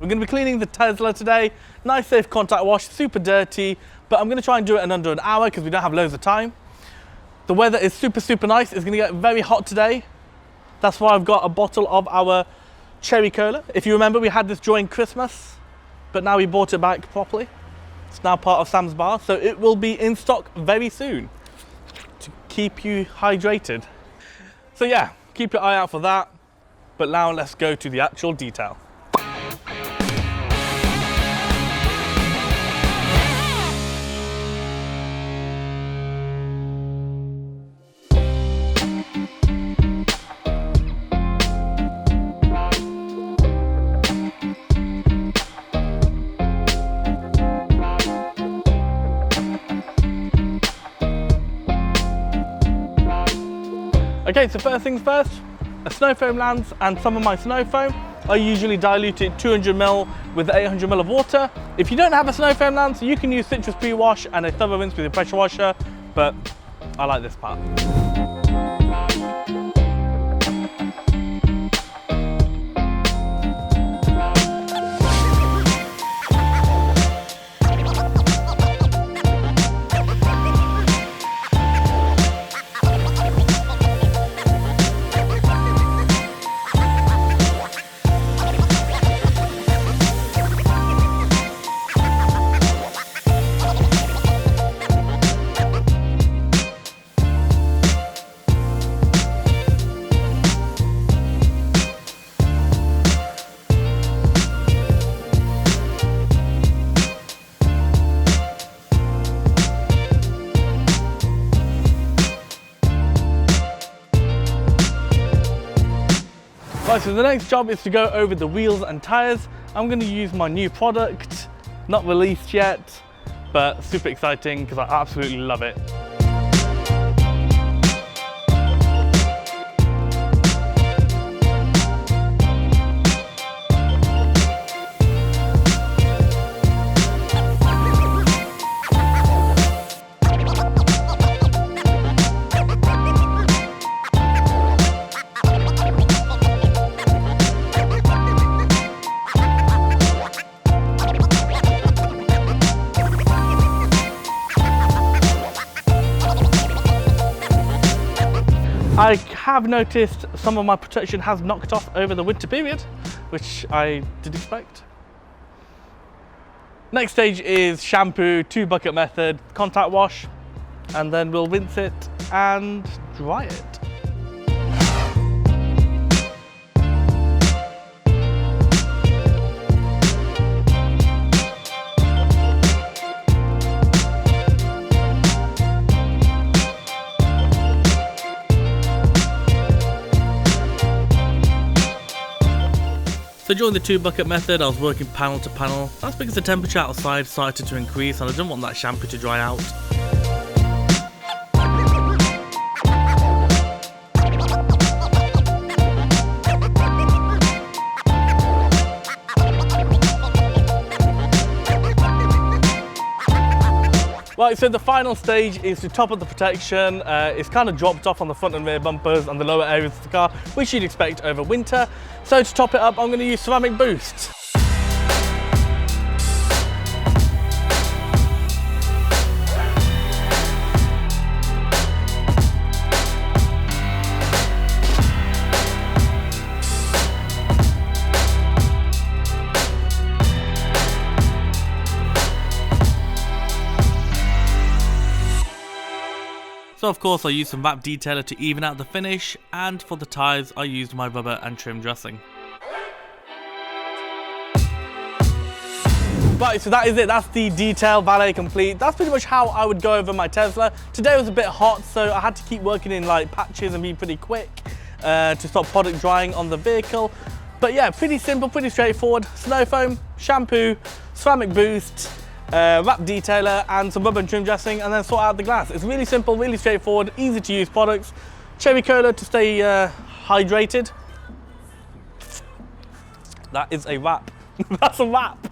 We're going to be cleaning the Tesla today. Nice safe contact wash, super dirty, but I'm going to try and do it in under an hour because we don't have loads of time. The weather is super nice. It's going to get very hot today. That's why I've got a bottle of our cherry cola. If you remember, we had this during Christmas, but now we bought it back properly. It's now part of Sam's Bar, so it will be in stock very soon to keep you hydrated. So yeah, keep your eye out for that. But now let's go to the actual detail. Okay, so first things first, a snow foam lands, and some of my snow foam are usually diluted 200 ml with 800 ml of water. If you don't have a snow foam lands, you can use citrus pre-wash and a thorough rinse with a pressure washer, but I like this part. Right, so the next job is to go over the wheels and tyres. I'm going to use my new product, not released yet, but super exciting because I absolutely love it. I have noticed some of my protection has knocked off over the winter period, which I did expect. Next stage is shampoo, 2-bucket method, contact wash, and then we'll rinse it and dry it. So during the 2-bucket method, I was working panel to panel. That's because the temperature outside started to increase and I didn't want that shampoo to dry out. Right, so the final stage is to top up the protection. It's kind of dropped off on the front and rear bumpers and the lower areas of the car, which you'd expect over winter. So to top it up, I'm going to use ceramic boost. So of course I used some wrap detailer to even out the finish, and for the tyres I used my rubber and trim dressing. Right, so that is it. That's the detail valet complete. That's pretty much how I would go over my Tesla. Today was a bit hot, so I had to keep working in like patches and be pretty quick to stop product drying on the vehicle. But yeah, pretty simple, pretty straightforward. Snow foam, shampoo, ceramic boost, wrap detailer and some rubber and trim dressing, and then sort out the glass. It's really simple, really straightforward, easy to use products. Cherry cola to stay hydrated. That is a wrap. That's a wrap.